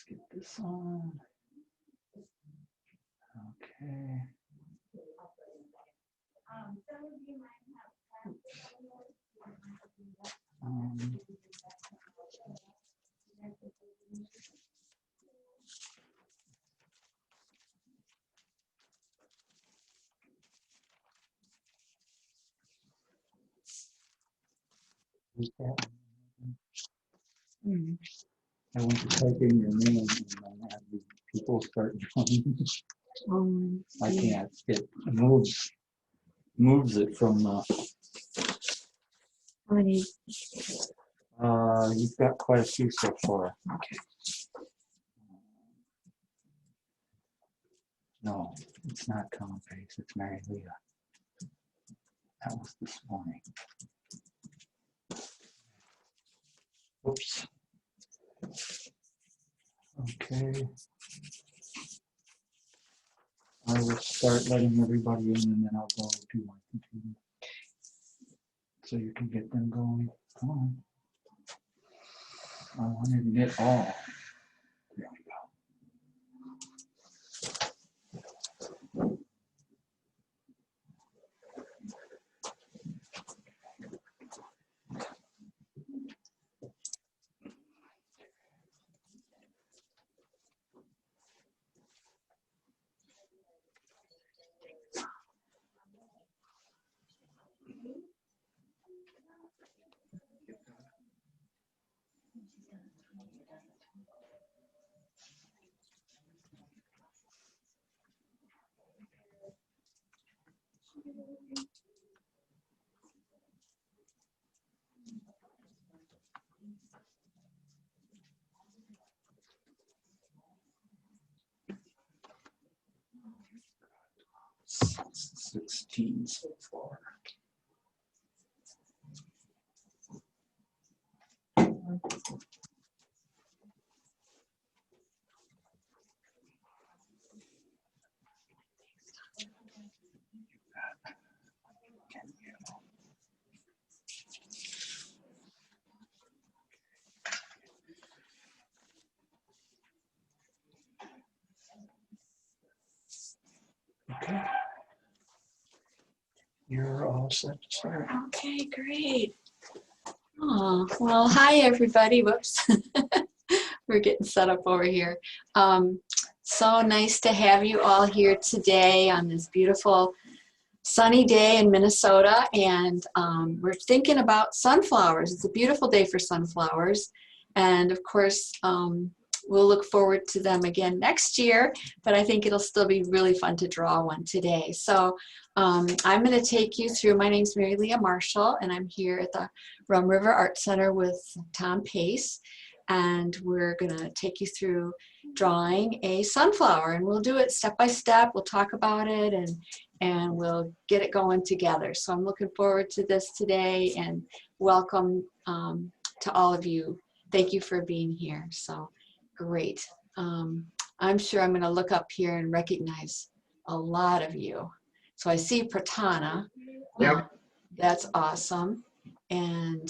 Let's get this on. Okay. Um, I want to type in your name and then have the people start joining. I can't. It moves it from. How many? You've got quite a few so far. Okay. No, it's not Tom Pace. It's Mary Leah. That was this morning. Oops. Okay. I will start letting everybody in and then I'll go to my computer. So you can get them going. Come on. I wanted to get all. There we go. It's 16 so far. Okay. You're all set to start. Okay, great. Oh, well, hi everybody. Whoops. We're getting set up over here. So nice to have you all here today on this beautiful sunny day in Minnesota, and we're thinking about sunflowers. It's a beautiful day for sunflowers, and of course we'll look forward to them again next year, but I think it'll still be really fun to draw one today. So I'm going to take you through, my name's Mary Leah Marshall, and I'm here at the Rum River Art Center with Tom Pace, and we're going to take you through drawing a sunflower, and we'll do it step by step. We'll talk about it, and we'll get it going together. So I'm looking forward to this today, and welcome to all of you. Thank you for being here. So great. I'm sure I'm going to look up here and recognize a lot of you. So I see Pratana. Yep. That's awesome. And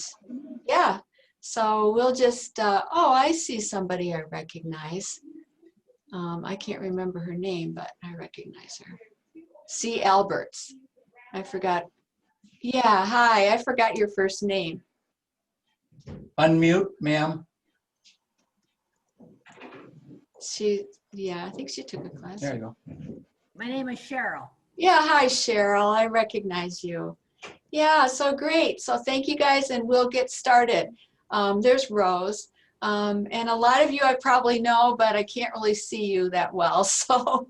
yeah, so we'll just, oh, I see somebody I recognize. I can't remember her name, but I recognize her. C. Alberts. I forgot. Yeah, hi, I forgot your first name. Unmute, ma'am. Yeah, I think she took a class. There you go. My name is Cheryl. Yeah, hi Cheryl, I recognize you. Yeah, so great. So thank you guys, and we'll get started. There's Rose. And a lot of you I probably know, but I can't really see you that well. So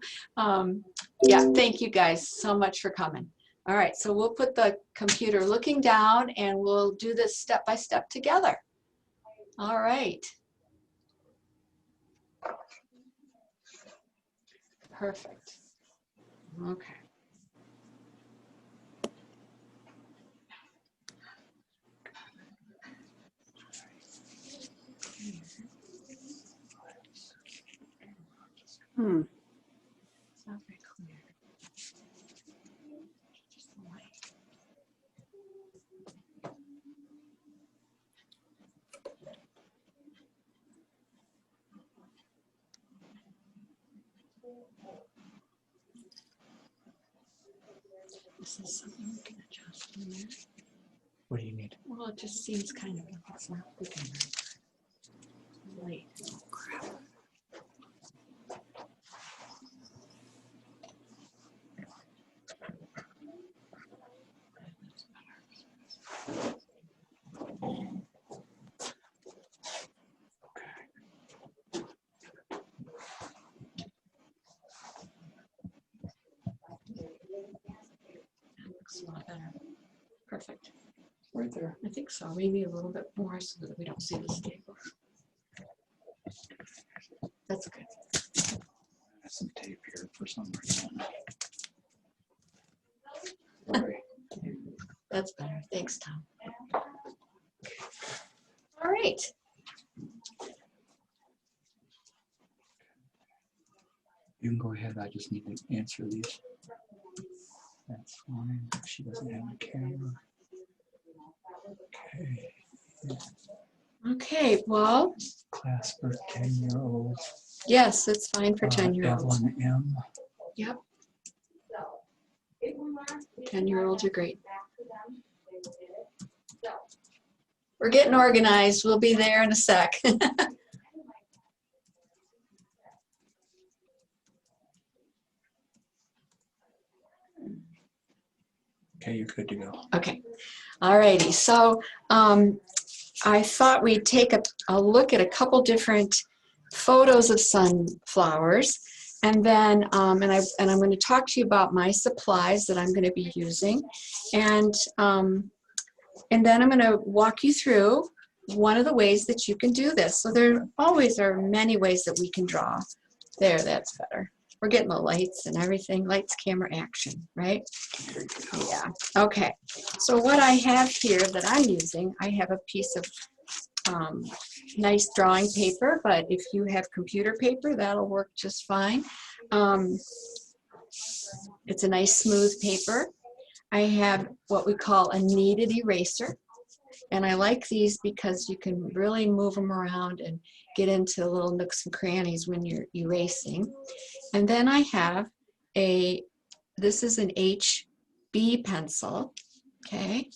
yeah, thank you guys so much for coming. All right, so we'll put the computer looking down and we'll do this step by step together. All right. Perfect. Okay. It's not very clear. Just the light. This is something we can adjust in there. What do you need? Well, it just seems kind of like it's not looking right. Light. Oh, crap. That looks a lot better. Perfect. Right there. I think so. Maybe a little bit more so that we don't see the staples. That's good. There's some tape here for some reason. Sorry. That's better. Thanks, Tom. All right. You can go ahead. I just need to answer these. That's fine. She doesn't have a camera. Okay. Okay, well, Class for 10-year-olds. yes, it's fine for 10-year-olds. Evelyn M. Yep. 10-year-olds are great. We're getting organized. We'll be there in a sec. Okay, you're good to go. Okay. All righty. So I thought we'd take a look at a couple different photos of sunflowers, and then I'm going to talk to you about my supplies that I'm going to be using, and then I'm going to walk you through one of the ways that you can do this. So there always are many ways that we can draw. There, that's better. We're getting the lights and everything. Lights, camera, action, right? Yeah. Okay. So what I have here that I'm using, I have a piece of nice drawing paper, but if you have computer paper, that'll work just fine. It's a nice smooth paper. I have what we call a kneaded eraser. And I like these because you can really move them around and get into little nooks and crannies when you're erasing. And then I have this is an HB pencil, okay?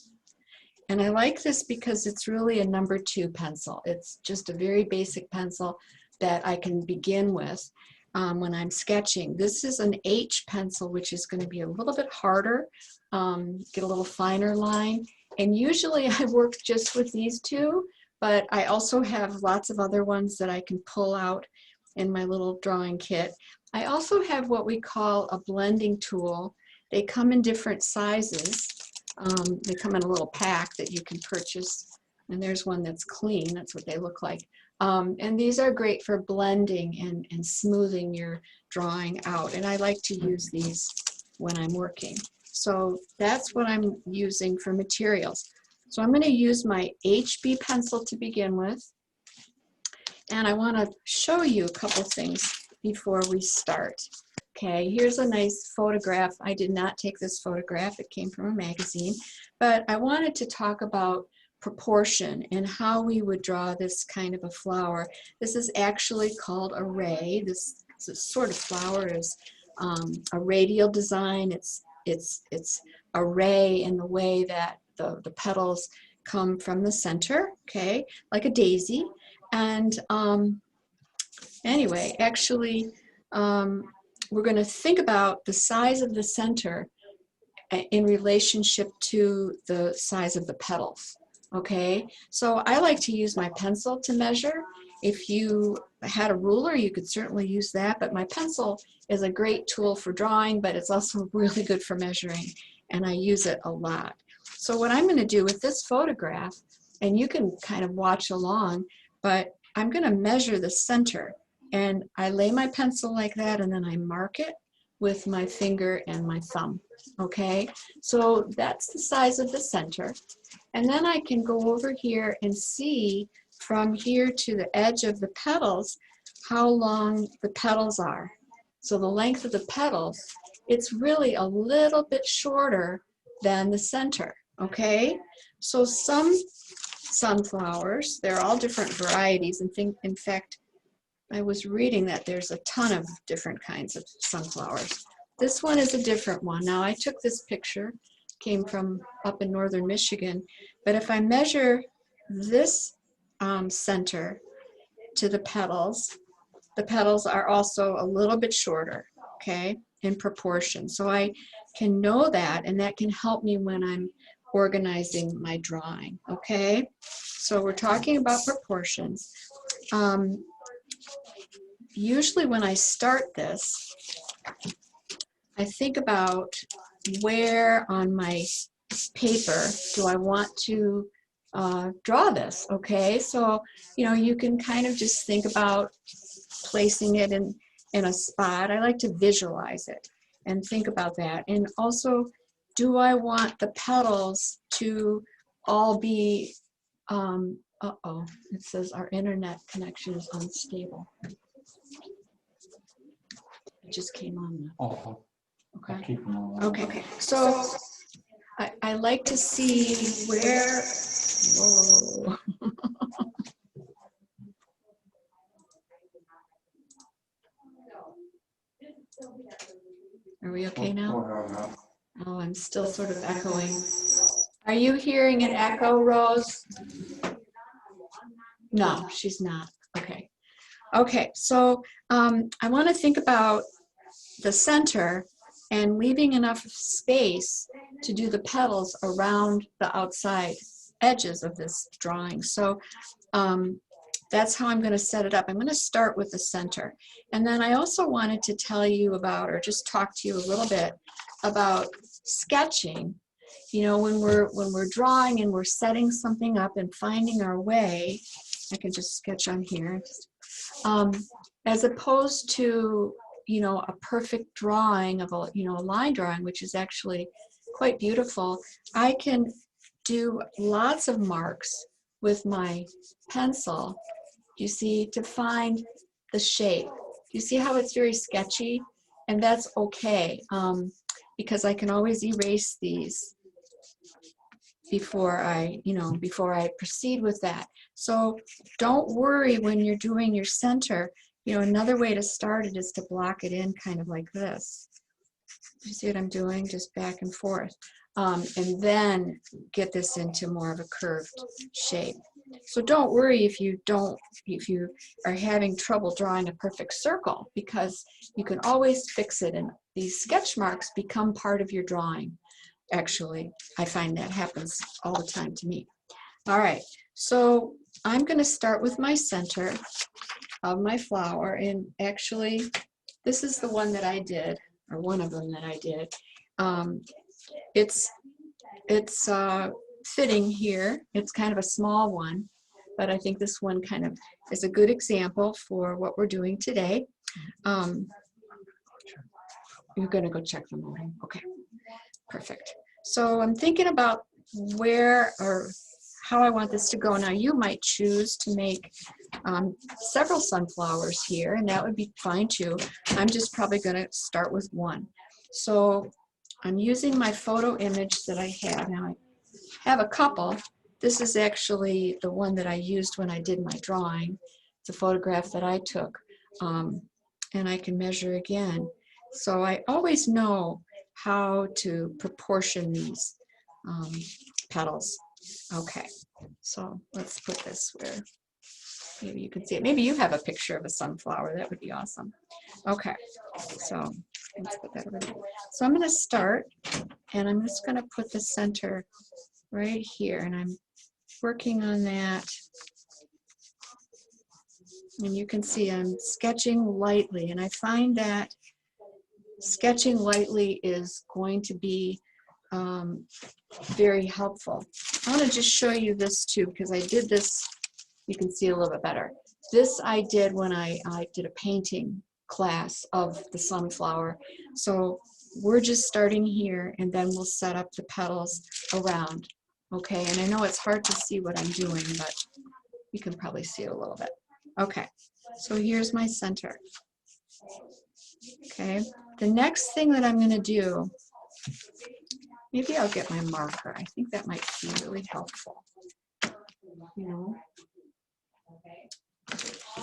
And I like this because it's really a number 2 pencil. It's just a very basic pencil that I can begin with when I'm sketching. This is an H pencil, which is going to be a little bit harder, get a little finer line. And usually I work just with these two, but I also have lots of other ones that I can pull out in my little drawing kit. I also have what we call a blending tool. They come in different sizes. They come in a little pack that you can purchase, and there's one that's clean. That's what they look like. And these are great for blending and smoothing your drawing out. And I like to use these when I'm working. So that's what I'm using for materials. So I'm going to use my HB pencil to begin with. And I want to show you a couple things before we start. Okay, here's a nice photograph. I did not take this photograph. It came from a magazine. But I wanted to talk about proportion and how we would draw this kind of a flower. This is actually called a ray. This sort of flower is a radial design. It's a ray in the way that the petals come from the center, okay, like a daisy. And anyway, actually, we're going to think about the size of the center in relationship to the size of the petals, okay? So I like to use my pencil to measure. If you had a ruler, you could certainly use that, but my pencil is a great tool for drawing, but it's also really good for measuring, and I use it a lot. So what I'm going to do with this photograph, and you can kind of watch along, but I'm going to measure the center, and I lay my pencil like that, and then I mark it with my finger and my thumb, okay? So that's the size of the center. And then I can go over here and see from here to the edge of the petals how long the petals are. So the length of the petals, it's really a little bit shorter than the center, okay? So some sunflowers, they're all different varieties, and in fact, I was reading that there's a ton of different kinds of sunflowers. This one is a different one. Now I took this picture, came from up in northern Michigan, but if I measure this center to the petals are also a little bit shorter, okay, in proportion. So I can know that, and that can help me when I'm organizing my drawing, okay? So we're talking about proportions. Usually when I start this, I think about where on my paper do I want to draw this, okay? So, you know, you can kind of just think about placing it in a spot. I like to visualize it and think about that. And also, do I want the petals to all be, uh-oh, it says our internet connection is unstable. It just came on. Oh, Okay. I'll keep them all. Okay. So I like to see where. Whoa. Are we okay now? Oh, I'm still sort of echoing. Are you hearing an echo, Rose? No, she's not. Okay. Okay, so I want to think about the center and leaving enough space to do the petals around the outside edges of this drawing. So that's how I'm going to set it up. I'm going to start with the center. And then I also wanted to tell you about, or just talk to you a little bit about sketching. You know, when we're drawing and we're setting something up and finding our way, I can just sketch on here, as opposed to, you know, a perfect drawing of a, you know, a line drawing, which is actually quite beautiful. I can do lots of marks with my pencil, you see, to find the shape. You see how it's very sketchy? And that's okay, because I can always erase these before I, you know, before I proceed with that. So don't worry when you're doing your center. You know, another way to start it is to block it in kind of like this. You see what I'm doing? Just back and forth. And then get this into more of a curved shape. So don't worry if you are having trouble drawing a perfect circle, because you can always fix it, and these sketch marks become part of your drawing. Actually, I find that happens all the time to me. All right, so I'm going to start with my center of my flower, and actually this is the one that I did, or one of them that I did. It's fitting here. It's kind of a small one, but I think this one kind of is a good example for what we're doing today. You're going to go check them out. Okay, perfect. So I'm thinking about where or how I want this to go. Now you might choose to make several sunflowers here, and that would be fine too. I'm just probably going to start with one. So I'm using my photo image that I have. Now I have a couple. This is actually the one that I used when I did my drawing. It's a photograph that I took, and I can measure again. So I always know how to proportion these petals. Okay, so let's put this where maybe you can see it. Maybe you have a picture of a sunflower. That would be awesome. Okay, so let's put that over there. So I'm going to start, and I'm just going to put the center right here, and I'm working on that. And you can see I'm sketching lightly, and I find that sketching lightly is going to be very helpful. I want to just show you this too, because I did this, you can see a little bit better. This I did when I did a painting class of the sunflower. So we're just starting here, and then we'll set up the petals around. Okay, and I know it's hard to see what I'm doing, but you can probably see it a little bit. Okay, so here's my center. Okay, the next thing that I'm going to do, maybe I'll get my marker. I think that might be really helpful. You know,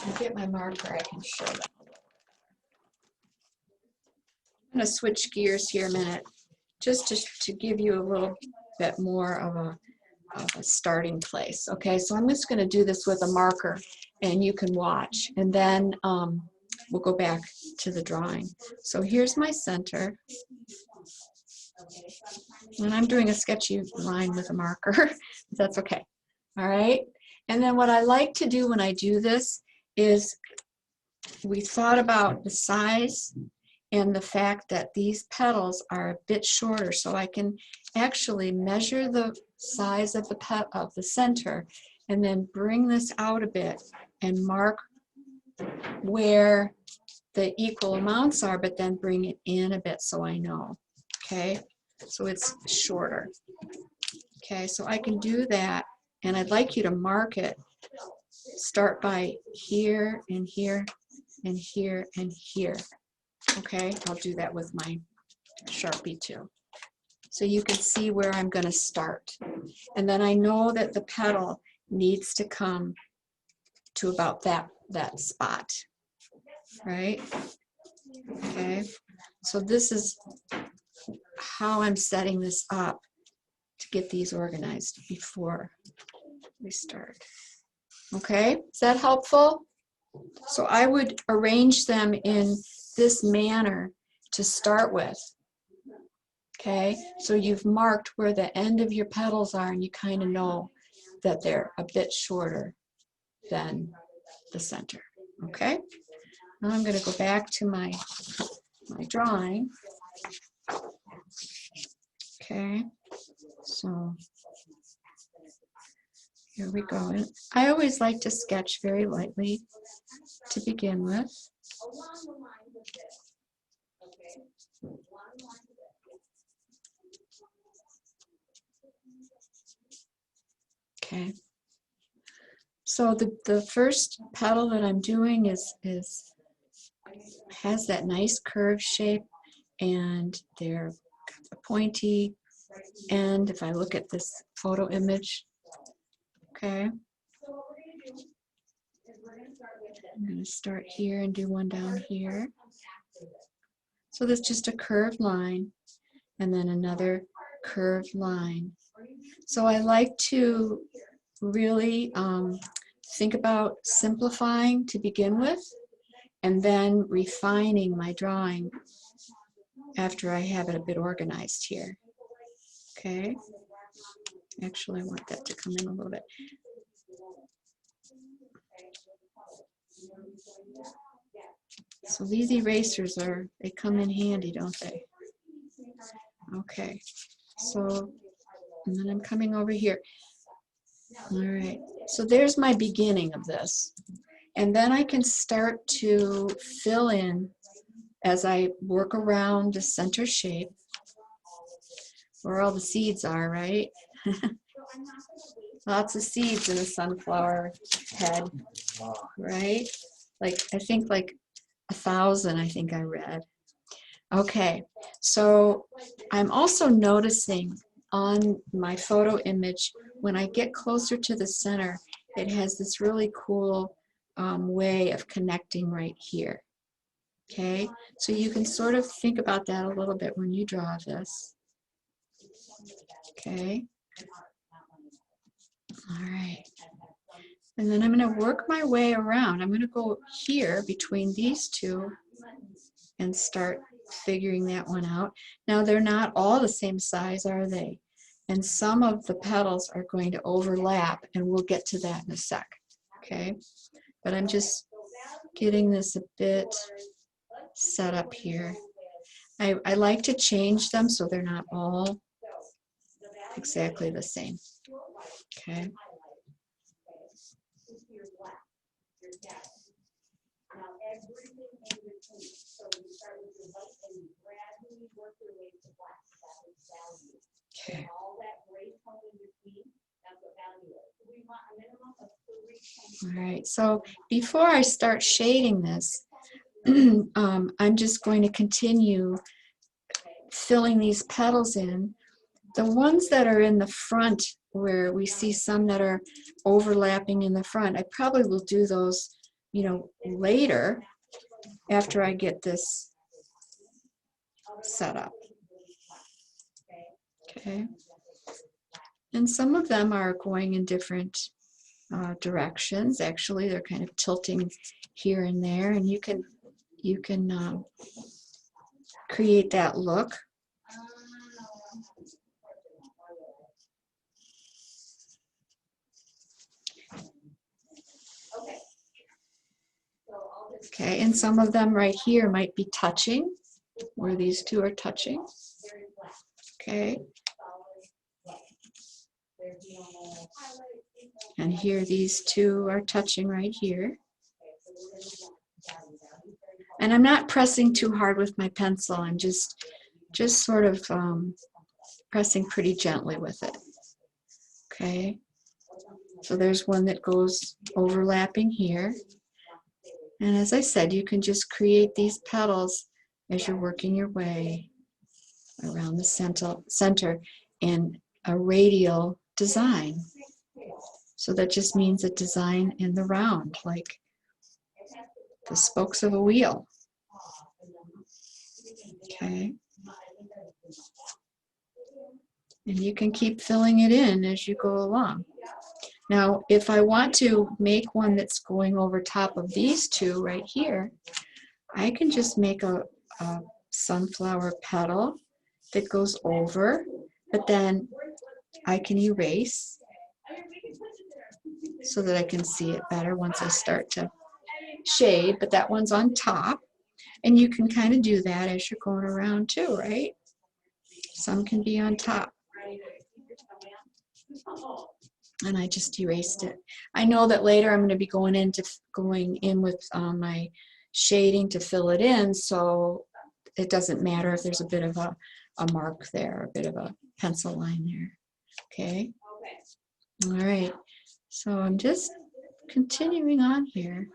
I get my marker, I can show them. I'm going to switch gears here a minute, just to give you a little bit more of a starting place. Okay, so I'm just going to do this with a marker, and you can watch, and then we'll go back to the drawing. So here's my center, and I'm doing a sketchy line with a marker. That's okay. All right, and then what I like to do when I do this is, we thought about the size and the fact that these petals are a bit shorter, so I can actually measure the size of the center and then bring this out a bit and mark where the equal amounts are, but then bring it in a bit so I know. Okay, so it's shorter. Okay, so I can do that, and I'd like you to mark it. Start by here and here and here and here. Okay, I'll do that with my Sharpie too. So you can see where I'm going to start. And then I know that the petal needs to come to about that spot, right? Okay, so this is how I'm setting this up to get these organized before we start. Okay, is that helpful? So I would arrange them in this manner to start with. Okay, so you've marked where the end of your petals are, and you kind of know that they're a bit shorter than the center. Okay, now I'm going to go back to my drawing. Okay, so here we go. And I always like to sketch very lightly to begin with. Okay, so the first petal that I'm doing has that nice curved shape, and they're a pointy end. If I look at this photo image, okay, I'm going to start here and do one down here. So that's just a curved line, and then another curved line. So I like to really think about simplifying to begin with, and then refining my drawing after I have it a bit organized here. Okay, actually I want that to come in a little bit. So these erasers they come in handy, don't they? Okay, so, and then I'm coming over here. All right, so there's my beginning of this. And then I can start to fill in as I work around the center shape, where all the seeds are, right? Lots of seeds in a sunflower head, right? Like, I think like 1,000, I think I read. Okay, so I'm also noticing on my photo image, when I get closer to the center, it has this really cool way of connecting right here. Okay, so you can sort of think about that a little bit when you draw this. Okay, all right, and then I'm going to work my way around. I'm going to go here between these two and start figuring that one out. Now they're not all the same size, are they? And some of the petals are going to overlap, and we'll get to that in a sec. Okay, but I'm just getting this a bit set up here. I like to change them so they're not all exactly the same. Okay. Okay. All right, so before I start shading this, I'm just going to continue filling these petals in. The ones that are in the front, where we see some that are overlapping in the front, I probably will do those you know, later after I get this set up. Okay. And some of them are going in different directions. Actually, they're kind of tilting here and there, and you can create that look. Okay, and some of them right here might be touching, where these two are touching. Okay. And here these two are touching right here. And I'm not pressing too hard with my pencil. I'm just sort of pressing pretty gently with it. Okay. So there's one that goes overlapping here. And as I said, you can just create these petals as you're working your way around the center in a radial design. So that just means a design in the round, like the spokes of a wheel. Okay. And you can keep filling it in as you go along. Now, if I want to make one that's going over top of these two right here, I can just make a sunflower petal that goes over, but then I can erase so that I can see it better once I start to shade, but that one's on top. And you can kind of do that as you're going around too, right? Some can be on top. And I just erased it. I know that later I'm going to be going in with my shading to fill it in, so it doesn't matter if there's a bit of a mark there, a bit of a pencil line there. Okay. All right. So I'm just continuing on here.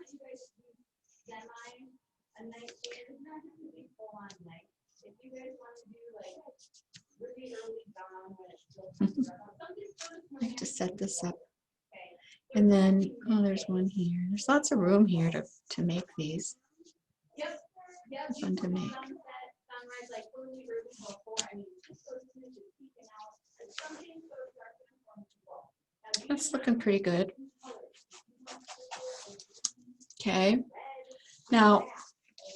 I have to set this up. And then, oh, there's one here. There's lots of room here to make these. Fun to make. That's looking pretty good. Okay. Now,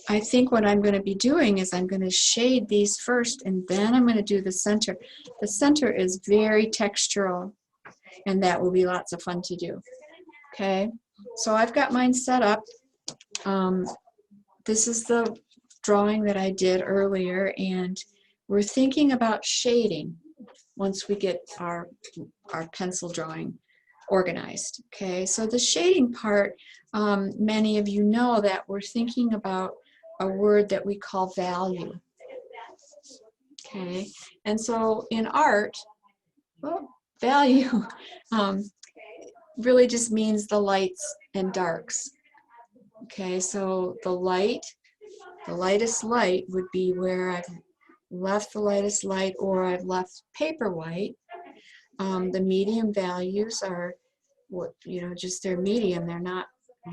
I think what I'm going to be doing is I'm going to shade these first, and then I'm going to do the center. The center is very textural, and that will be lots of fun to do. Okay, so I've got mine set up. This is the drawing that I did earlier, and we're thinking about shading once we get our pencil drawing organized. Okay, so the shading part, many of you know that we're thinking about a word that we call value. Okay, and so in art, well, value really just means the lights and darks. Okay, so the lightest light would be where I've left the lightest light or I've left paper white. The medium values are what, just they're medium. They're not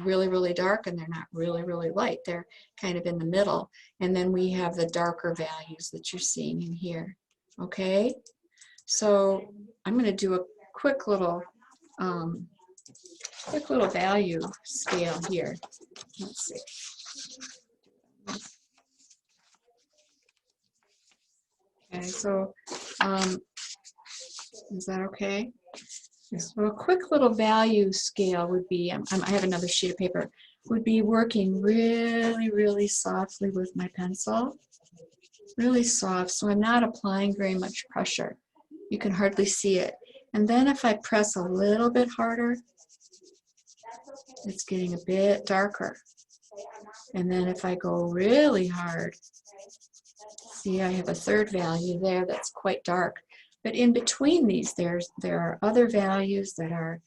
really, really dark, and they're not really, really light. They're kind of in the middle. And then we have the darker values that you're seeing in here. Okay, so I'm going to do a quick little value scale here. Let's see. Okay, so is that okay? So a quick little value scale would be, I have another sheet of paper, would be working really, really softly with my pencil. Really soft, so I'm not applying very much pressure. You can hardly see it. And then if I press a little bit harder, it's getting a bit darker. And then if I go really hard, see, I have a third value there that's quite dark. But in between these, there are other values that are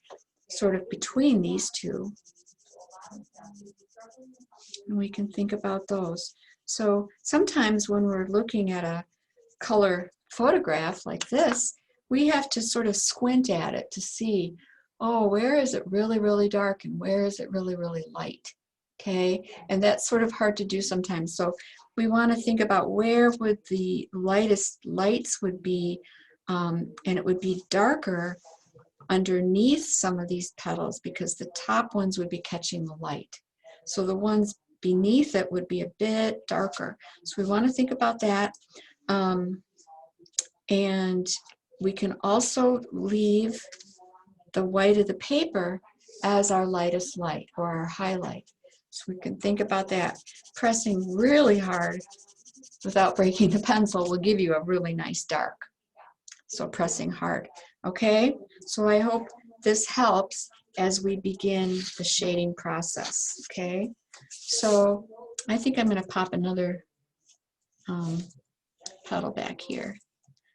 sort of between these two. And we can think about those. So sometimes when we're looking at a color photograph like this, we have to sort of squint at it to see, oh, where is it really, really dark and where is it really, really light? okay? And that's sort of hard to do sometimes. So we want to think about where would the lightest lights would be, and it would be darker underneath some of these petals because the top ones would be catching the light. So the ones beneath it would be a bit darker. So we want to think about that. And we can also leave the white of the paper as our lightest light or our highlight. So we can think about that. Pressing really hard without breaking the pencil will give you a really nice dark. So pressing hard, okay? So I hope this helps as we begin the shading process, okay? So I think I'm gonna pop another petal back here.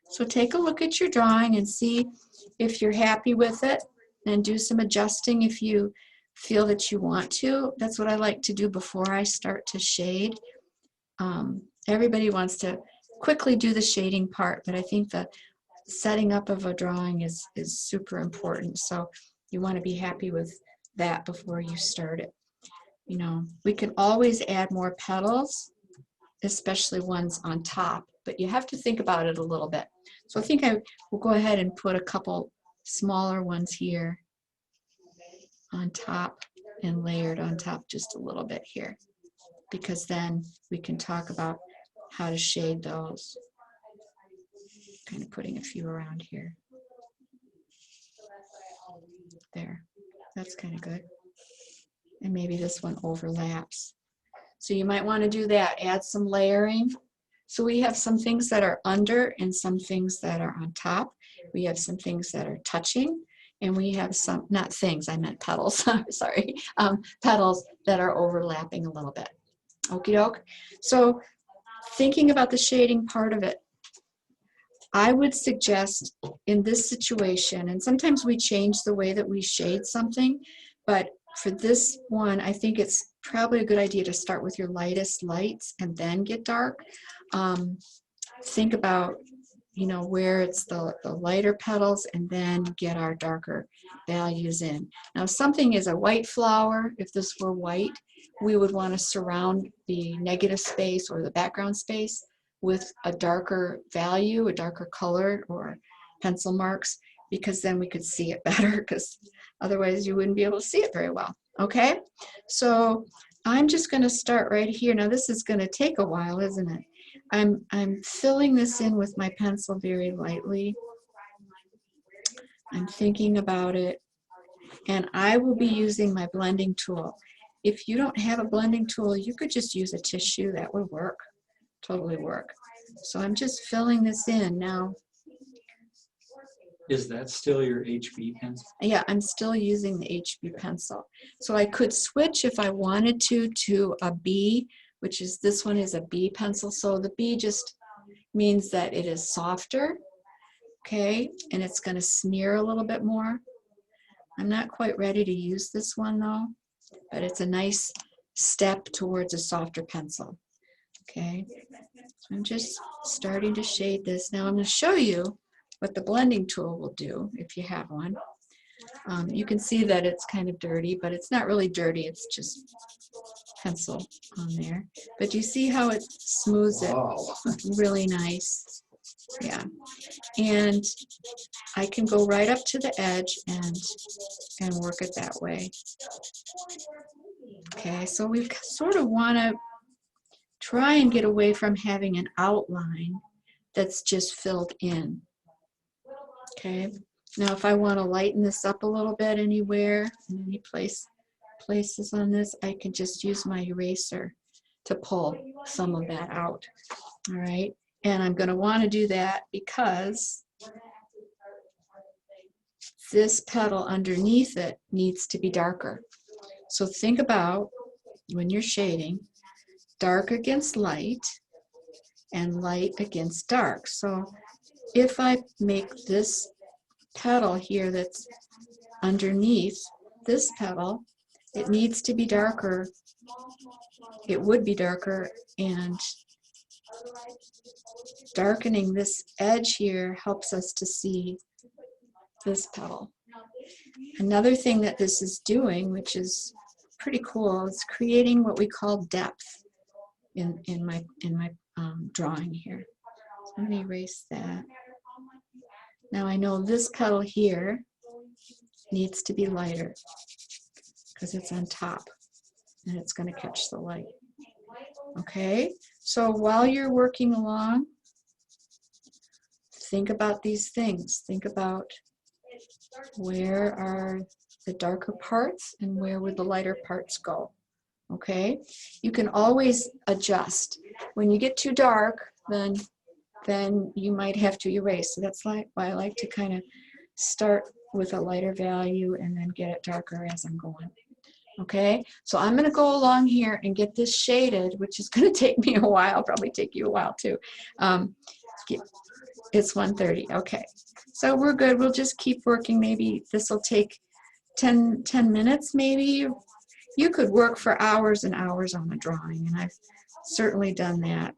So take a look at your drawing and see if you're happy with it, and do some adjusting if you feel that you want to. That's what I like to do before I start to shade. Everybody wants to quickly do the shading part, but I think the setting up of a drawing is super important. So you want to be happy with that before you start it. You know, we can always add more petals, especially ones on top, but you have to think about it a little bit. So I think I will go ahead and put a couple smaller ones here on top and layered on top just a little bit here, because then we can talk about how to shade those. Kind of putting a few around here. There, that's kind of good. And maybe this one overlaps. So you might want to do that, add some layering. So we have some things that are under and some things that are on top. We have some things that are touching, and we have some, not things, I meant petals, sorry, petals that are overlapping a little bit. Okie doke. So thinking about the shading part of it, I would suggest in this situation, and sometimes we change the way that we shade something, but for this one, I think it's probably a good idea to start with your lightest lights and then get dark. Think about, you know, where it's the lighter petals, and then get our darker values in. Now, if something is a white flower, if this were white, we would want to surround the negative space or the background space with a darker value, a darker color, or pencil marks, because then we could see it better, because otherwise you wouldn't be able to see it very well. Okay, so I'm just going to start right here. Now this is going to take a while, isn't it? I'm filling this in with my pencil very lightly. I'm thinking about it, and I will be using my blending tool. If you don't have a blending tool, you could just use a tissue. That would work, totally work. So I'm just filling this in now. Is that still your HB pencil? Yeah, I'm still using the HB pencil. So I could switch if I wanted to a B, which is, this one is a B pencil. So the B just means that it is softer, okay, and it's going to smear a little bit more. I'm not quite ready to use this one though, but it's a nice step towards a softer pencil. Okay, so I'm just starting to shade this. Now I'm going to show you what the blending tool will do if you have one. You can see that it's kind of dirty, but it's not really dirty, it's just pencil on there. But you see how it smooths it? Wow. Really nice. Yeah. And I can go right up to the edge and work it that way. Okay, so we sort of want to try and get away from having an outline that's just filled in. Okay, now if I want to lighten this up a little bit anywhere, in any places on this, I can just use my eraser to pull some of that out. All right, and I'm going to want to do that because this petal underneath it needs to be darker. So think about, when you're shading, dark against light and light against dark. So if I make this petal here that's underneath this petal, it needs to be darker. It would be darker, and darkening this edge here helps us to see this petal. Another thing that this is doing, which is pretty cool. It's creating what we call depth in my drawing here. So I'm going to erase that. Now I know this petal here needs to be lighter because it's on top and it's going to catch the light. Okay, so while you're working along, think about these things. Think about where are the darker parts and where would the lighter parts go. Okay, you can always adjust. When you get too dark, then you might have to erase. So that's why I like to kind of start with a lighter value and then get it darker as I'm going. Okay, so I'm going to go along here and get this shaded, which is going to take me a while, probably take you a while too. It's 1:30. Okay, so we're good. We'll just keep working. Maybe this will take 10 minutes maybe. You could work for hours and hours on a drawing, and I've certainly done that.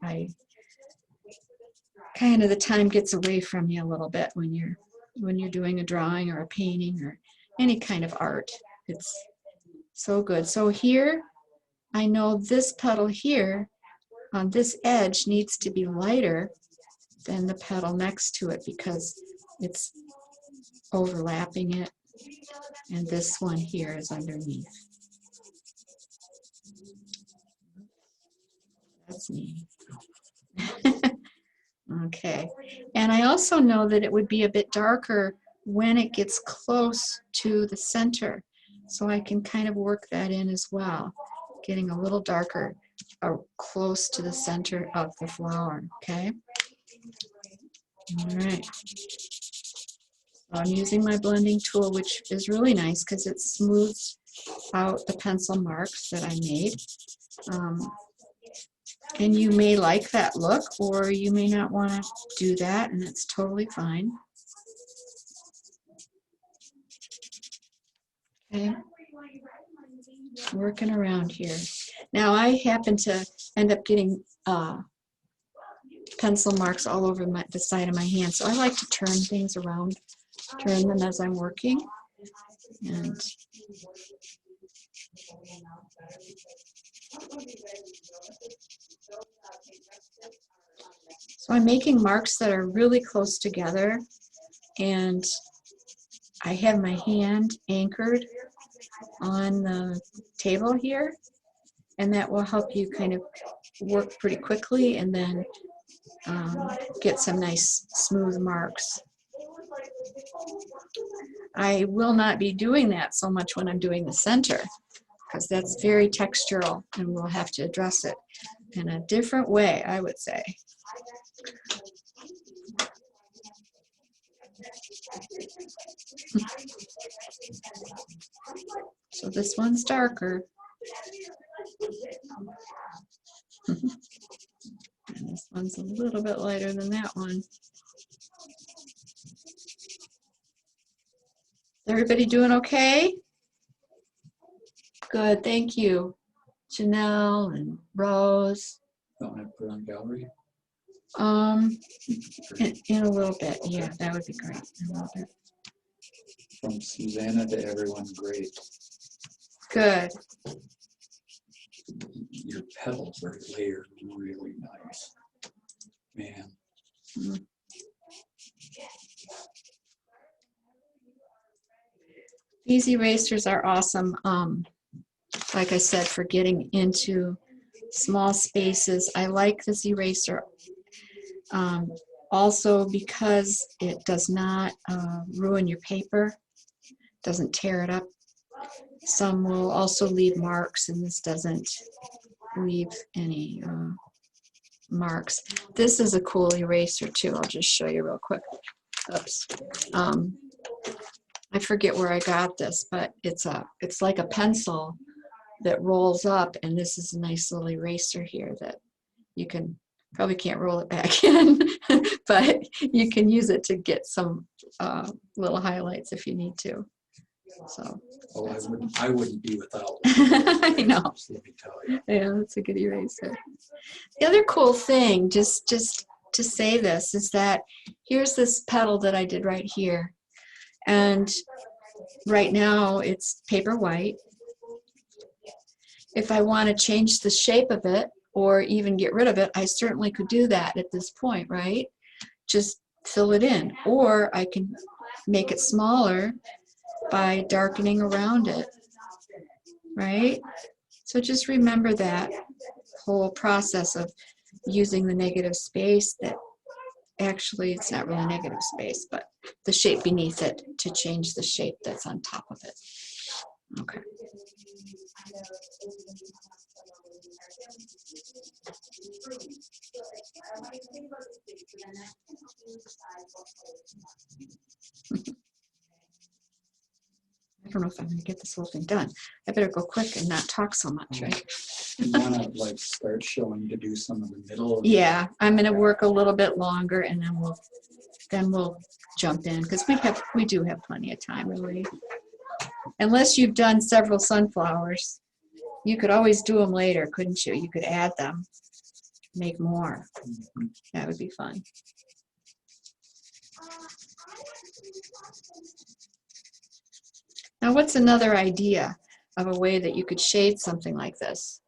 Kind of the time gets away from you a little bit when you're doing a drawing or a painting or any kind of art. It's so good. So here, I know this petal here on this edge needs to be lighter than the petal next to it because it's overlapping it, and this one here is underneath. That's neat. Okay, and I also know that it would be a bit darker when it gets close to the center, so I can kind of work that in as well, getting a little darker close to the center of the flower. Okay, all right. I'm using my blending tool, which is really nice because it smooths out the pencil marks that I made. And you may like that look, or you may not want to do that, and it's totally fine. Okay, working around here. Now I happen to end up getting pencil marks all over the side of my hand, so I like to turn things around, turn them as I'm working. And so I'm making marks that are really close together, and I have my hand anchored on the table here, and that will help you kind of work pretty quickly and then get some nice smooth marks. I will not be doing that so much when I'm doing the center because that's very textural and we'll have to address it in a different way, I would say. So this one's darker. And this one's a little bit lighter than that one. Everybody doing okay? Good, thank you. Janelle and Rose. Don't have to put on gallery. In a little bit, yeah, that would be great. In a little bit. From Susanna to everyone, great. Good. Your petals are layered really nice. Man. Mm. These erasers are awesome. Like I said, for getting into small spaces. I like this eraser also because it does not ruin your paper, doesn't tear it up. Some will also leave marks, and this doesn't leave any marks. This is a cool eraser too. I'll just show you real quick. Oops. I forget where I got this, but it's like a pencil that rolls up, and this is a nice little eraser here that you can probably can't roll it back in, but you can use it to get some little highlights if you need to. So. Oh, I wouldn't be without. I know. Let me tell you. Yeah, that's a good eraser. The other cool thing, just to say this, is that here's this petal that I did right here, and right now it's paper white, if I want to change the shape of it or even get rid of it, I certainly could do that at this point, right? Just fill it in. Or I can make it smaller by darkening around it, right? So just remember that whole process of using the negative space, that actually it's not really negative space, but the shape beneath it to change the shape that's on top of it. Okay. I don't know if I'm going to get this whole thing done. I better go quick and not talk so much, right? You want to like start showing to do some of the middle? Yeah, I'm going to work a little bit longer, and then we'll jump in, because we do have plenty of time, really. Unless you've done several sunflowers, you could always do them later, couldn't you? You could add them, make more. That would be fun. Now, what's another idea of a way that you could shade something like this?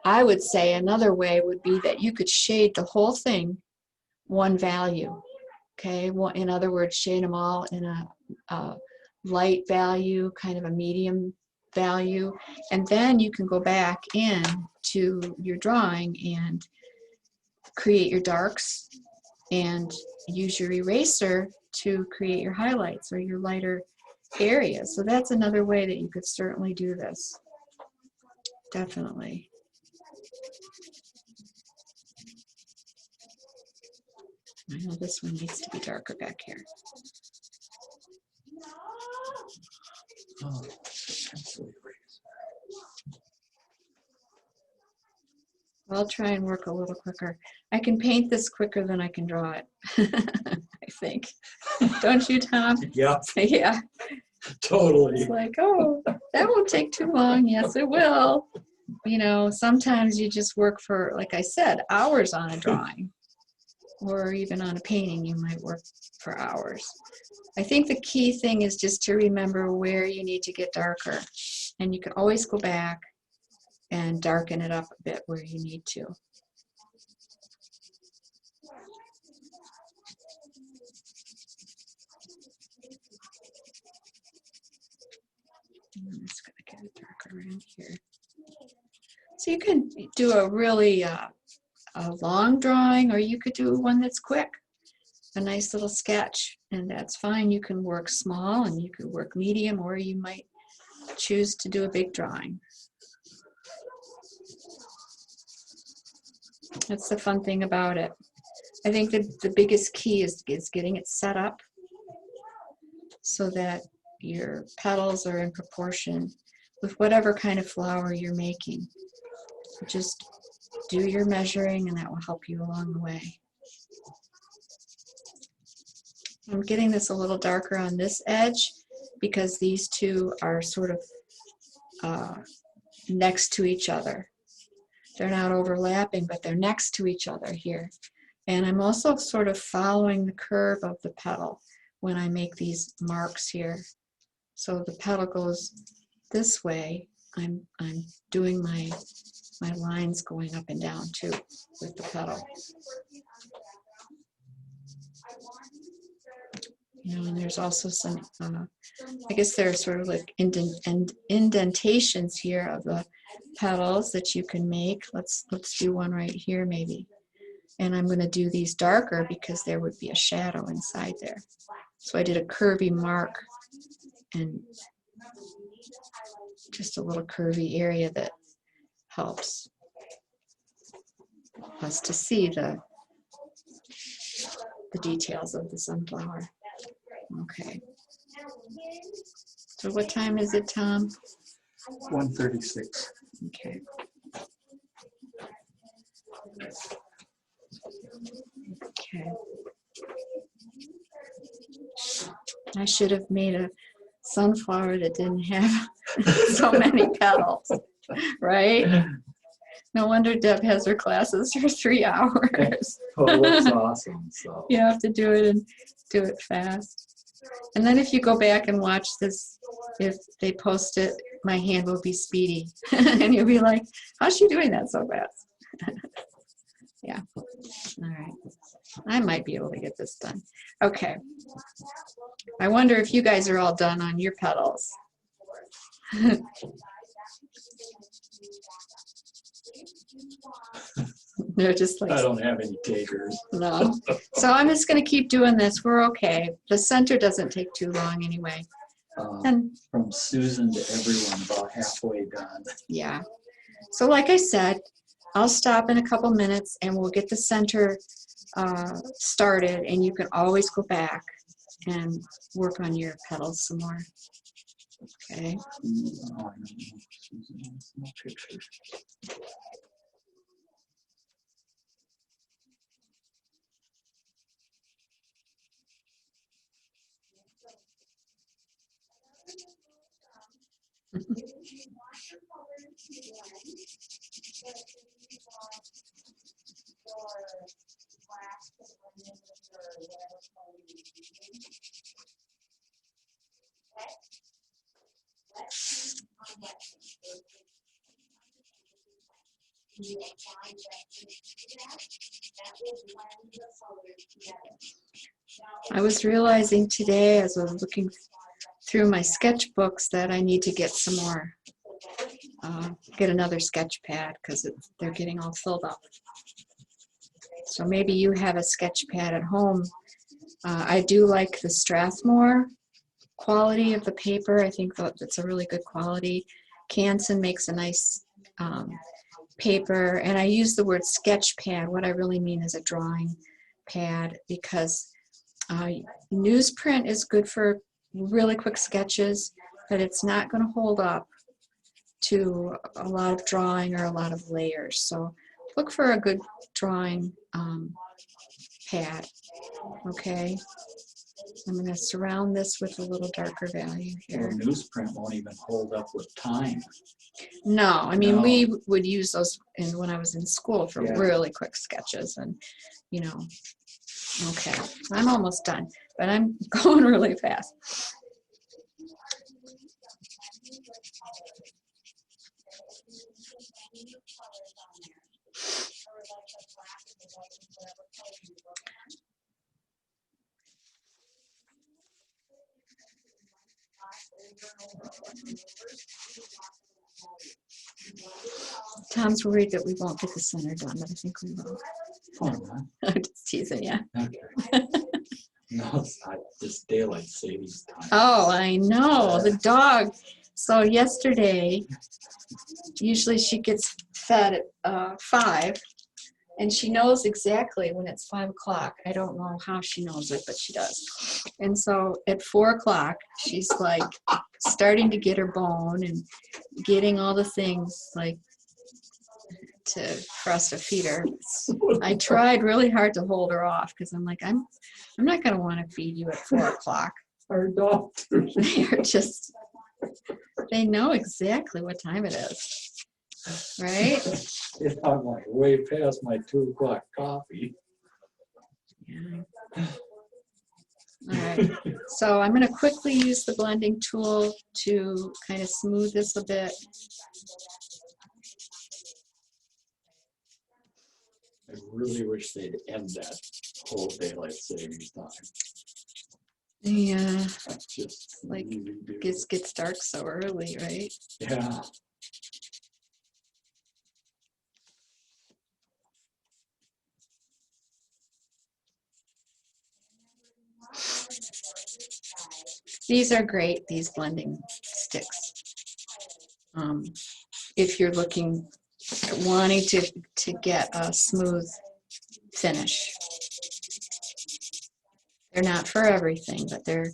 I would say another way would be that you could shade the whole thing one value. Okay, well, in other words, shade them all in a light value, kind of a medium value, and then you can go back in to your drawing and create your darks and use your eraser to create your highlights or your lighter areas. So that's another way that you could certainly do this. Definitely. I know this one needs to be darker back here. Oh, pencil eraser. I'll try and work a little quicker. I can paint this quicker than I can draw it, I think. Don't you, Tom? Yep, Yeah. totally. It's like, oh, that won't take too long. Yes, it will. You know, sometimes you just work for, like I said, hours on a drawing. Or even on a painting, you might work for hours. I think the key thing is just to remember where you need to get darker. And you can always go back and darken it up a bit where you need to. I'm just going to get it darker around here. So you can do a really a long drawing, or you could do one that's quick, a nice little sketch, and that's fine. You can work small and you could work medium, or you might choose to do a big drawing. That's the fun thing about it. I think that the biggest key is getting it set up so that your petals are in proportion with whatever kind of flower you're making. Just do your measuring, and that will help you along the way. I'm getting this a little darker on this edge because these two are sort of next to each other. They're not overlapping, but they're next to each other here. And I'm also sort of following the curve of the petal when I make these marks here. So the petal goes this way. I'm doing my lines going up and down too with the petal. You know, and there's also some, I guess there are sort of like indentations here of the petals that you can make. Let's do one right here maybe. And I'm going to do these darker because there would be a shadow inside there. So I did a curvy mark and just a little curvy area that helps us to see the details of the sunflower. Okay. So what time is it, Tom? 1:36. Okay. Okay. I should have made a sunflower that didn't have so many petals, right? No wonder Deb has her classes for 3 hours. Oh, it looks awesome. So You have to do it and do it fast. And then if you go back and watch this, if they post it my hand will be speedy. And you'll be like, how's she doing that so fast? Yeah. All right. I might be able to get this done. Okay. I wonder if you guys are all done on your petals. They're just like, I don't have any takers. no. So I'm just going to keep doing this. We're okay. The center doesn't take too long anyway. And From Susan to everyone, about halfway done. yeah. So like I said, I'll stop in a couple minutes and we'll get the center started, and you can always go back and work on your petals some more. Okay. Oh, I don't know. Susan has no pictures. I was realizing today as I was looking through my sketchbooks that I need to get some more, get another sketch pad because they're getting all filled up. So maybe you have a sketch pad at home. I do like the Strathmore quality of the paper. I think that's a really good quality. Canson makes a nice paper, and I use the word sketch pad. What I really mean is a drawing pad, because newsprint is good for really quick sketches, but it's not going to hold up to a lot of drawing or a lot of layers. So look for a good drawing pad. Okay, I'm going to surround this with a little darker value Well, here. newsprint won't even hold up with time. No, I mean, No. we would use those when I was in school for Yeah. really quick sketches, and you know. Okay, I'm almost done, but I'm going really fast. Tom's worried that we won't get the center done, but I think we will. Oh, no. I'm just teasing you. Okay. No, it's not just daylight savings time. Oh, I know, the dog. So yesterday, usually she gets fed at 5, and she knows exactly when it's 5 o'clock. I don't know how she knows it, but she does. And so at 4 o'clock, she's like starting to get her bone and getting all the things like for us to feed her. I tried really hard to hold her off because I'm like, I'm not going to want to feed you at 4 o'clock. Our doctors. They're just, they know exactly what time it is, right? Yeah, I'm like way past my 2 o'clock coffee. Yeah. All right, so I'm going to quickly use the blending tool to kind of smooth this a bit. I really wish they'd end that whole daylight savings time. Yeah, That's just like really do. it gets dark so early, right? Yeah. These are great, these blending sticks. If you're wanting to get a smooth finish. They're not for everything, but they're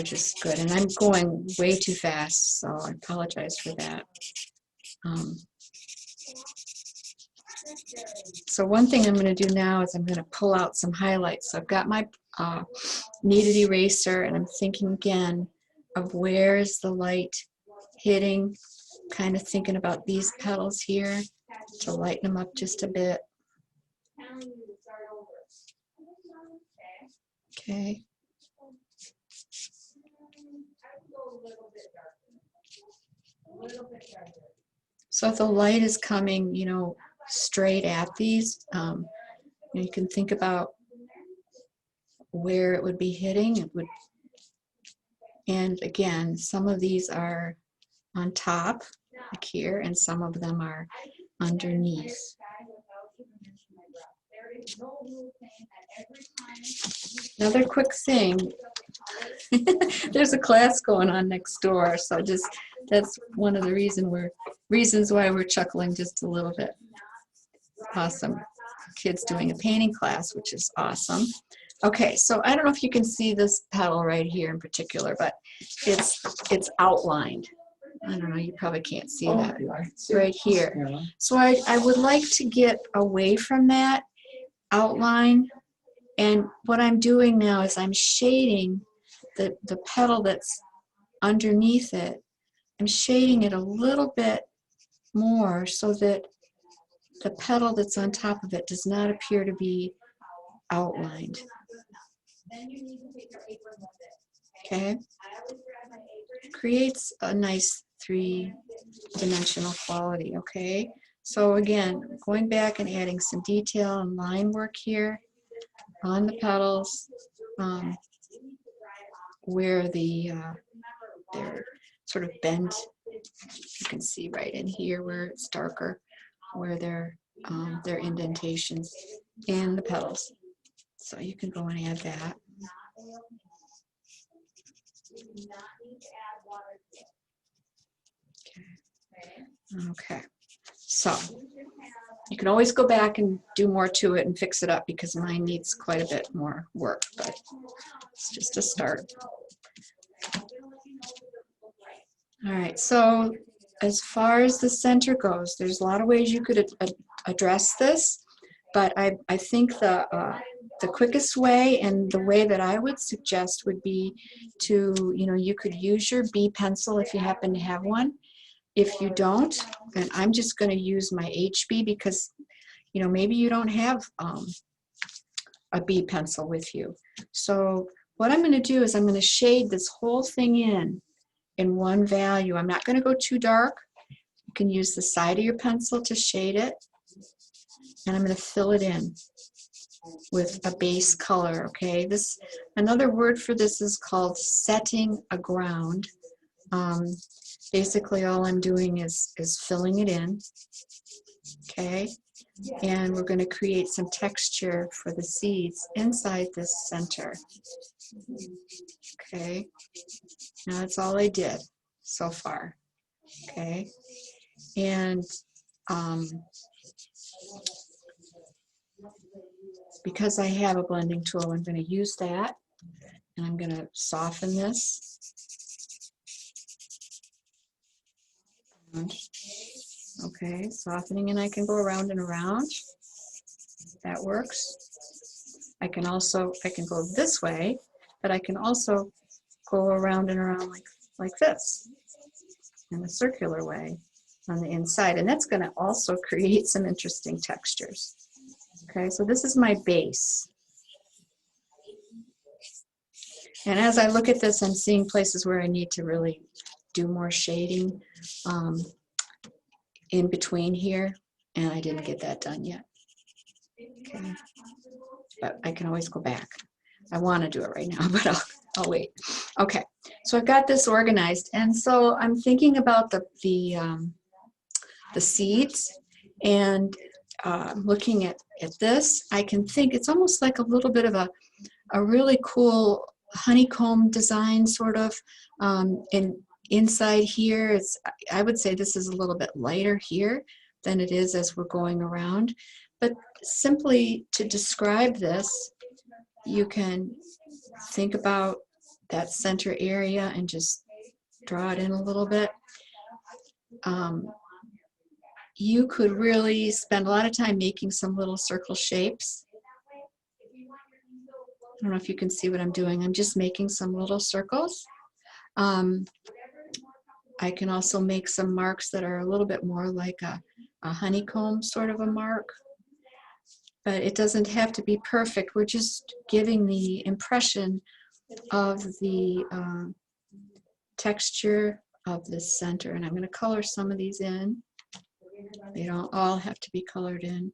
just good. And I'm going way too fast, so I apologize for that. So one thing I'm going to do now is I'm going to pull out some highlights. So I've got my kneaded eraser, and I'm thinking again of where is the light hitting, kind of thinking about these petals here to lighten them up just a bit. Okay. So if the light is coming, you know, straight at these, you can think about where it would be hitting. It would, and again, some of these are on top, like here, and some of them are underneath. Another quick thing, there's a class going on next door, so just that's one of the reasons why we're chuckling just a little bit. Awesome. Kids doing a painting class, which is awesome. Okay, so I don't know if you can see this petal right here in particular, but it's outlined. I don't know, you probably can't see that right here. Yeah. So I would like to get away from that outline, and what I'm doing now is I'm shading the petal that's underneath it. I'm shading it a little bit more so that the petal that's on top of it does not appear to be outlined. Okay, creates a nice three-dimensional quality. Okay, so again, going back and adding some detail and line work here on the petals, where they're sort of bent. You can see right in here where it's darker, where their indentations in the petals. So you can go and add that. Okay, so you can always go back and do more to it and fix it up because mine needs quite a bit more work, but it's just a start. All right, so as far as the center goes, there's a lot of ways you could address this, but I think the quickest way and the way that I would suggest would be to, you could use your B pencil if you happen to have one. If you don't, then I'm just going to use my HB because, maybe you don't have a B pencil with you. So what I'm going to do is I'm going to shade this whole thing in one value. I'm not going to go too dark. You can use the side of your pencil to shade it. And I'm going to fill it in with a base color, okay? Another word for this is called setting a ground. Basically all I'm doing is filling it in, okay? And we're going to create some texture for the seeds inside this center. Okay, now that's all I did so far. Okay, and because I have a blending tool, I'm going to use that, and I'm going to soften this. Okay, softening, and I can go around and around. That works. I can go this way, but I can also go around and around like this in a circular way on the inside, and that's going to also create some interesting textures. Okay, so this is my base. And as I look at this, I'm seeing places where I need to really do more shading in between here, and I didn't get that done yet. Okay, but I can always go back. I want to do it right now, but I'll wait. Okay, so I've got this organized, and so I'm thinking about the seeds, and looking at this, I can think it's almost like a little bit of a really cool honeycomb design, sort of. And inside here, I would say this is a little bit lighter here than it is as we're going around. But simply to describe this, you can think about that center area and just draw it in a little bit. You could really spend a lot of time making some little circle shapes. I don't know if you can see what I'm doing. I'm just making some little circles. I can also make some marks that are a little bit more like a honeycomb sort of a mark. But it doesn't have to be perfect. We're just giving the impression of the texture of this center. And I'm going to color some of these in. They don't all have to be colored in.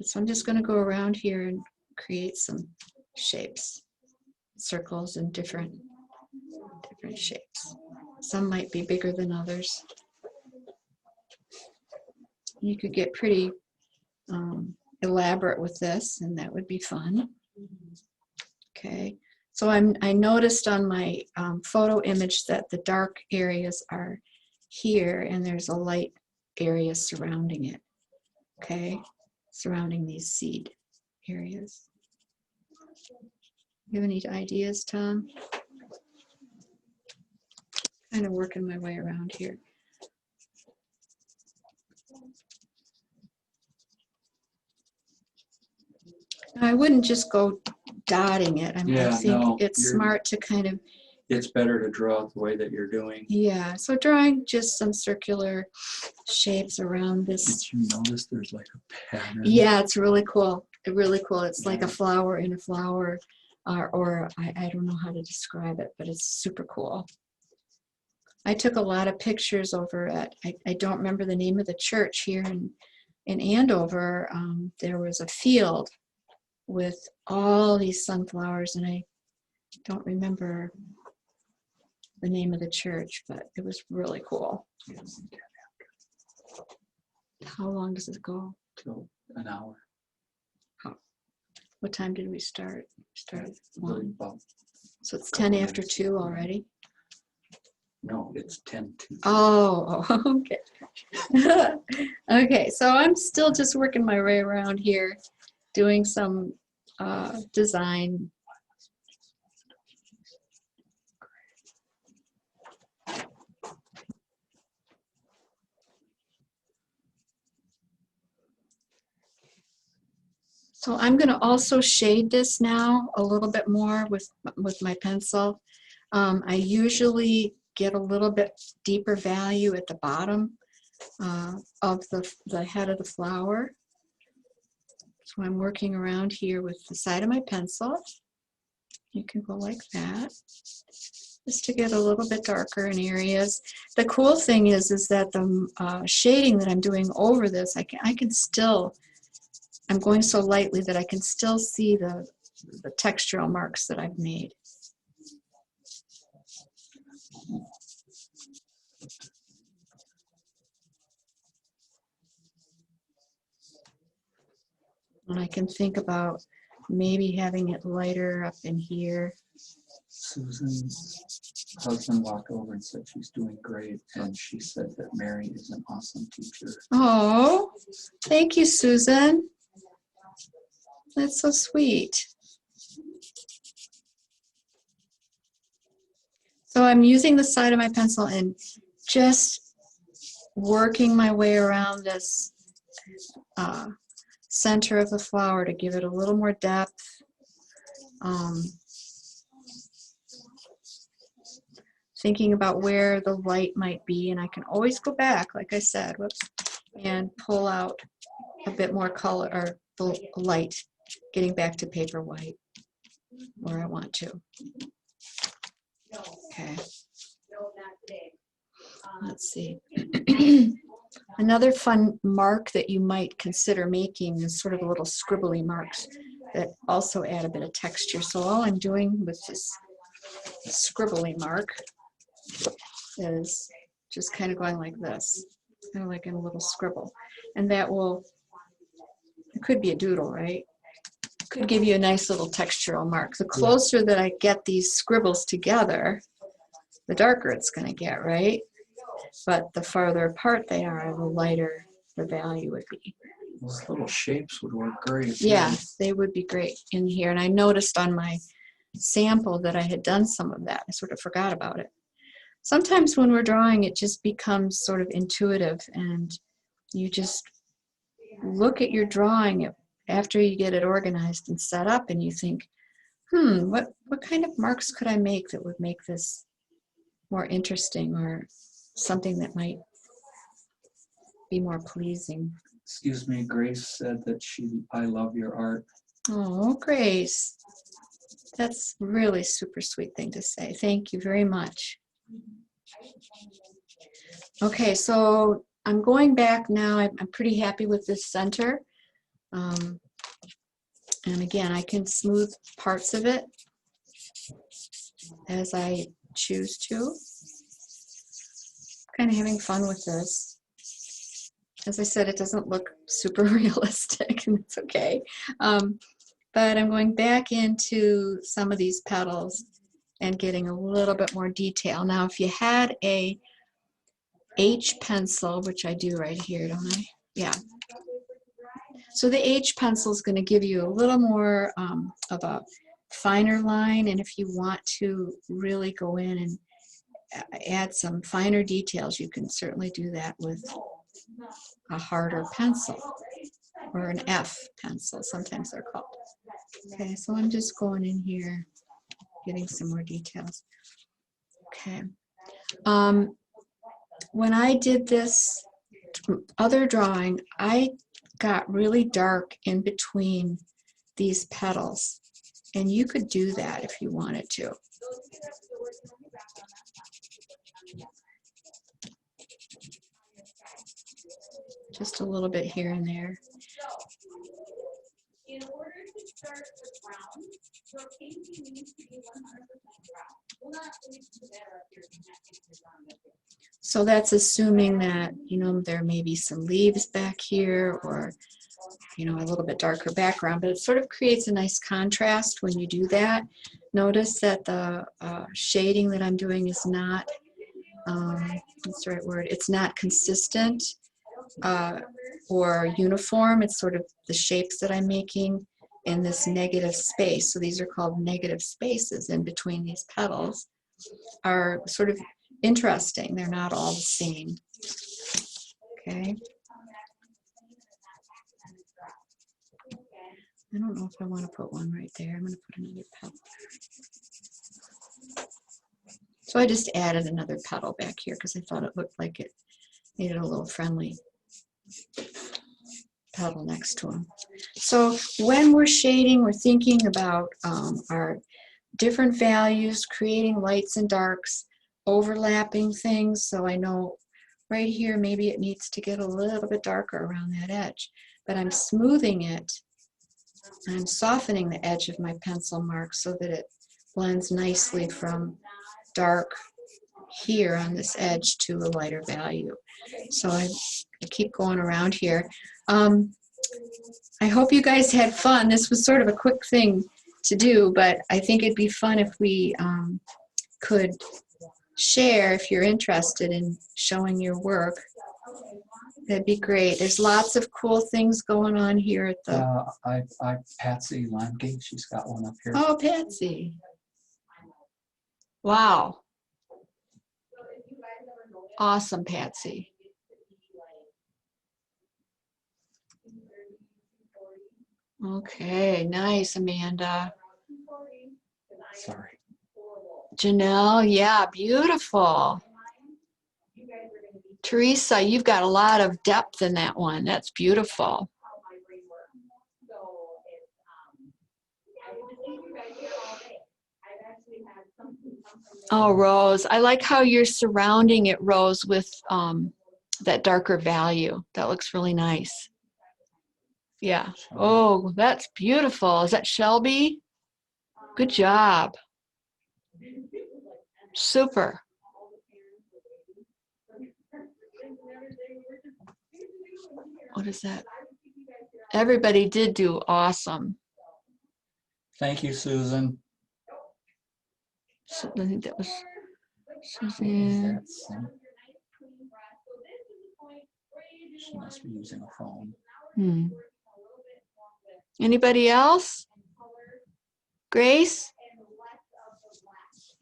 So I'm just going to go around here and create some shapes, circles and different shapes. Some might be bigger than others. You could get pretty elaborate with this, and that would be fun. Okay, so I noticed on my photo image that the dark areas are here, and there's a light area surrounding it. Okay, surrounding these seed areas. You have any ideas, Tom? Kind of working my way around here. I wouldn't just go dotting it. I mean, I think it's smart to kind of. It's better to draw it the way that you're doing. Yeah, so drawing just some circular shapes around this. Did you notice there's like a pattern? Yeah, it's really cool. Really cool. It's like a flower in a flower, or I don't know how to describe it, but it's super cool. I took a lot of pictures over at, I don't remember the name of the church here in Andover. There was a field with all these sunflowers, and I don't remember the name of the church, but it was really cool. How long does it go? Till an hour. What time did we start? We started at 1. About, So it's 10 after 2 already? no, it's 10 to. Oh, okay. Okay, so I'm still just working my way around here, doing some design. So I'm going to also shade this now a little bit more with my pencil. I usually get a little bit deeper value at the bottom of the head of the flower. So I'm working around here with the side of my pencil. You can go like that, just to get a little bit darker in areas. The cool thing is that the shading that I'm doing over this, I can still, I'm going so lightly that I can still see the textural marks that I've made. And I can think about maybe having it lighter up in here. Susan's husband walked over and said she's doing great, and she said that Mary is an awesome teacher. Oh, thank you, Susan. That's so sweet. So I'm using the side of my pencil and just working my way around this center of the flower to give it a little more depth. Thinking about where the light might be, and I can always go back, like I said, whoops, and pull out a bit more color or the light, getting back to paper white where I want to. Okay. Let's see. Another fun mark that you might consider making is sort of a little scribbly marks that also add a bit of texture. So all I'm doing with this scribbly mark is just kind of going like this, kind of like in a little scribble. And that will, it could be a doodle, right? Could give you a nice little textural mark. The closer that I get these scribbles together, the darker it's going to get, right? But the farther apart they are, the lighter the value would be. Those little shapes would work great. Yeah, they would be great in here. And I noticed on my sample that I had done some of that. I sort of forgot about it. Sometimes when we're drawing, it just becomes sort of intuitive, and you just look at your drawing after you get it organized and set up, and you think, what kind of marks could I make that would make this more interesting, or something that might be more pleasing. Excuse me, Grace said that I love your art. Oh, Grace. That's really super sweet thing to say. Thank you very much. Okay, so I'm going back now. I'm pretty happy with this center. And again, I can smooth parts of it as I choose to. Kind of having fun with this. As I said, it doesn't look super realistic, and it's okay. But I'm going back into some of these petals and getting a little bit more detail. Now, if you had a H pencil, which I do right here, don't I? Yeah. So the H pencil is going to give you a little more of a finer line, and if you want to really go in and add some finer details, you can certainly do that with a harder pencil or an F pencil, sometimes they're called. Okay, so I'm just going in here, getting some more details. Okay. When I did this other drawing, I got really dark in between these petals, and you could do that if you wanted to. Just a little bit here and there. In order to start the brown, your painting needs to be 100% brown. We'll not leave the better if you're connecting. So that's assuming that, you know, there may be some leaves back here, or, you know, a little bit darker background, but it sort of creates a nice contrast when you do that. Notice that the shading that I'm doing is not, what's the right word? It's not consistent or uniform. It's sort of the shapes that I'm making in this negative space. So these are called negative spaces in between these petals, are sort of interesting. They're not all the same. Okay. I don't know if I want to put one right there. I'm going to put another petal. So I just added another petal back here because I thought it looked like it needed a little friendly petal next to them. So when we're shading, we're thinking about our different values, creating lights and darks, overlapping things. So I know right here, maybe it needs to get a little bit darker around that edge, but I'm smoothing it. I'm softening the edge of my pencil mark so that it blends nicely from dark here on this edge to a lighter value. So I keep going around here. I hope you guys had fun. This was sort of a quick thing to do, but I think it'd be fun if we could share, if you're interested in showing your work. That'd be great. There's lots of cool things going on here at the... Patsy Limegate, she's got one up here. Oh, Patsy. Wow. Awesome, Patsy. Okay, nice, Amanda. Sorry. Janelle, yeah, beautiful. Teresa, you've got a lot of depth in that one. That's beautiful. Oh, Rose, I like how you're surrounding it, Rose, with that darker value. That looks really nice. Yeah. Oh, that's beautiful. Is that Shelby? Good job. Super. What is that? Everybody did do awesome. Thank you, Susan. So, I think that was Is Suzanne. that Sam? She must be using a phone. Anybody else? Grace?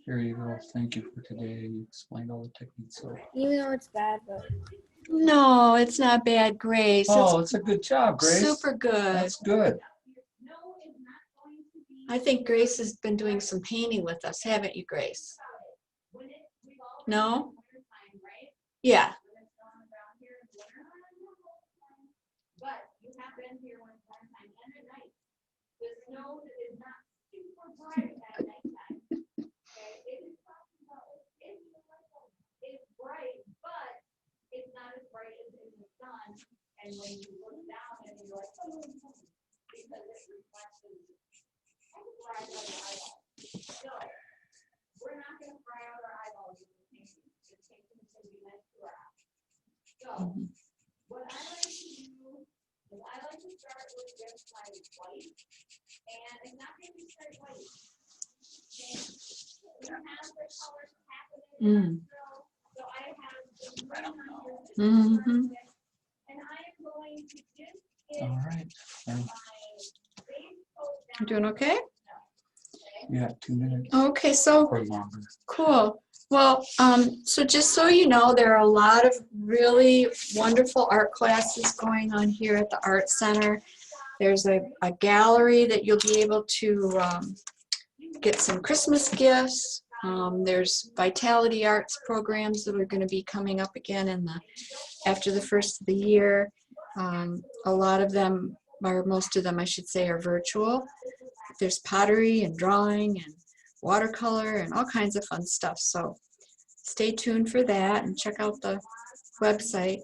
Here you go. Thank you for today. You explained all the techniques. So. Even though it's bad, but No, it's not bad, Grace. Oh, it's a good job, Grace. Super good. That's good. I think Grace has been doing some painting with us, haven't you, Grace? No? Yeah. Mhm. Mm. Mhm. All right. You doing okay? You have 2 minutes Okay, so or longer. cool. Well, so just so you know, there are a lot of really wonderful art classes going on here at the Art Center. There's a gallery that you'll be able to get some Christmas gifts. There's Vitality Arts programs that are going to be coming up again after the first of the year. A lot of them, or most of them I should say, are virtual. There's pottery and drawing and watercolor and all kinds of fun stuff. So stay tuned for that and check out the website.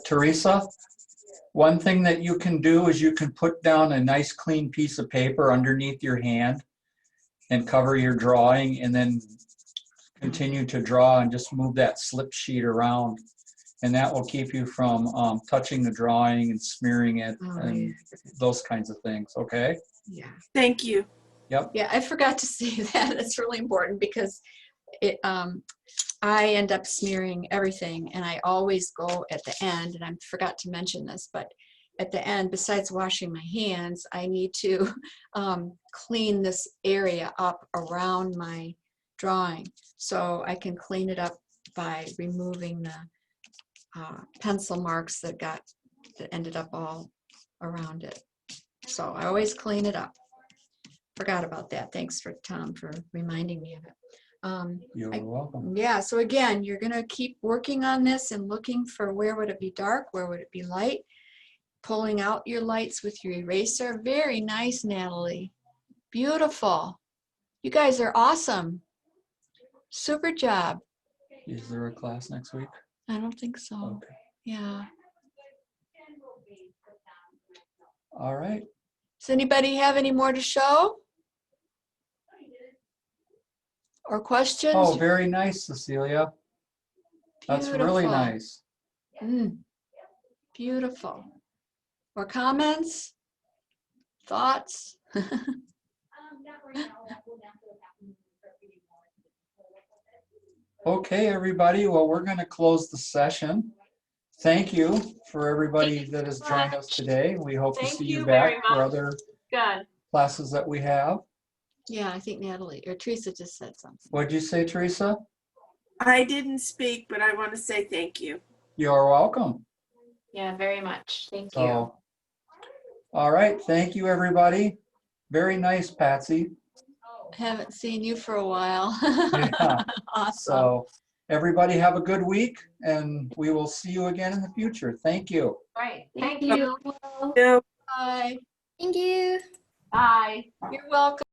Teresa, one thing that you can do is you can put down a nice clean piece of paper underneath your hand and cover your drawing, and then continue to draw and just move that slip sheet around. And that will keep you from touching the drawing and smearing it and those kinds of things, okay? Yeah. Thank you. Yep. Yeah, I forgot to say that. That's really important because I end up smearing everything, and I always go at the end, and I forgot to mention this, but at the end, besides washing my hands, I need to clean this area up around my drawing. So I can clean it up by removing the pencil marks that ended up all around it. So I always clean it up. Forgot about that. Thanks for Tom for reminding me of it. You're welcome. Yeah, so again, you're gonna keep working on this and looking for where would it be dark, where would it be light, pulling out your lights with your eraser. Very nice, Natalie. Beautiful. You guys are awesome. Super job. Is there a class next week? I don't think so. Okay. Yeah. All right. Does anybody have any more to show? Or questions? Oh, very nice, Cecilia. That's really Beautiful. nice. Beautiful. Or comments? Thoughts? Okay, everybody. Well, we're going to close the session. Thank you for everybody that has joined us today. We hope to see you back for other classes that we have. Yeah, I think Natalie or Teresa just said something. What'd you say, Teresa? I didn't speak, but I want to say thank you. You're welcome. Yeah, very much. Thank you. So, all right. Thank you, everybody. Very nice, Patsy. Haven't seen you for a while. Yeah. Awesome. So everybody have a good week, and we will see you again in the future. Thank you. Right. Thank Thank you. Yeah. Bye. Thank you. Bye. You're welcome.